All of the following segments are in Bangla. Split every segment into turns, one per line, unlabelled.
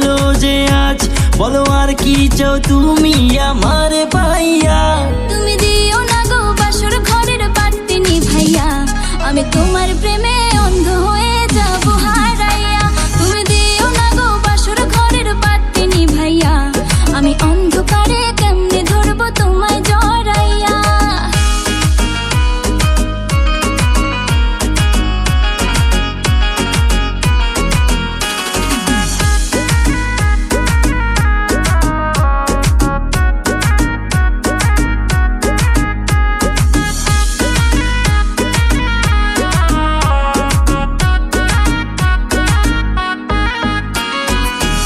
হলো যে আজ, বলো আর কি চাও তুমি আমার পাইয়া।
তুমি দিও না গো বাসর ঘরের বাতি নিভাইয়া, আমি তোমার প্রেমে অন্ধ হয়ে যাব হারাইয়া। তুমি দিও না গো বাসর ঘরের বাতি নিভাইয়া, আমি অন্ধকারে কেমনে ধরবো তোমায় জড়াইয়া।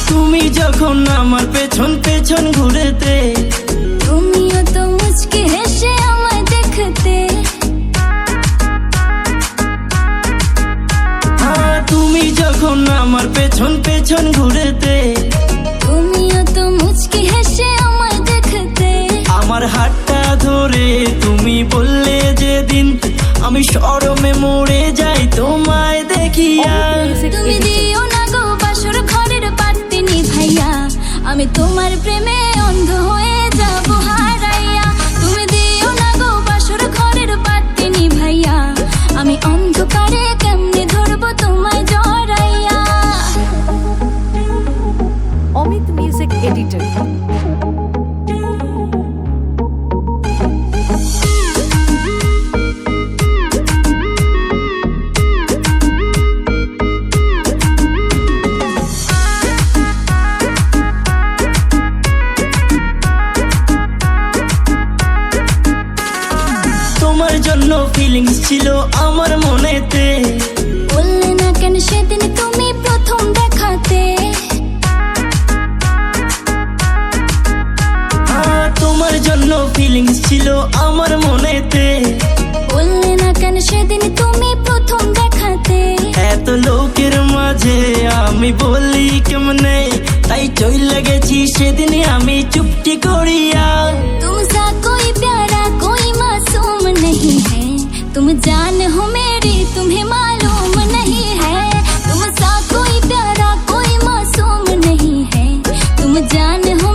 তুমি যখন আমার পেছন পেছন ঘুরেতে,
তুমিও তো মুচকি হেসে আমায় দেখতে।
তুমি যখন আমার পেছন পেছন ঘুরেতে,
তুমিও তো মুচকি হেসে আমায় দেখতে।
আমার হাতটা ধরে তুমি বললে যেদিন, আমি শরমে মরে যাই তোমায় দেখিয়া।
তুমি দিও না গো বাসর ঘরের বাতি নিভাইয়া, আমি তোমার প্রেমে অন্ধ হয়ে যাব হারাইয়া। তুমি দিও না গো বাসর ঘরের বাতি নিভাইয়া, আমি অন্ধকারে কেমনে ধরবো তোমায় জড়াইয়া।
Amit music editor.
তোমার জন্য ফিলিংস ছিল আমার মনেতে,
বললে না কেন সেদিন তুমি প্রথম দেখাতে।
তোমার জন্য ফিলিংস ছিল আমার মনেতে,
বললে না কেন সেদিন তুমি প্রথম দেখাতে।
এত লোকের মাঝে আমি বলি কেমনে, তাই চইলা গেছি সেদিন আমি চুপটি করিয়া।
तुमसा कोई प्यारा कोई मासूम नहीं है, तुम जान हो मेरी तुम्हें मालूम नहीं है। तुमसा कोई प्यारा कोई मासूम नहीं है, तुम जान हो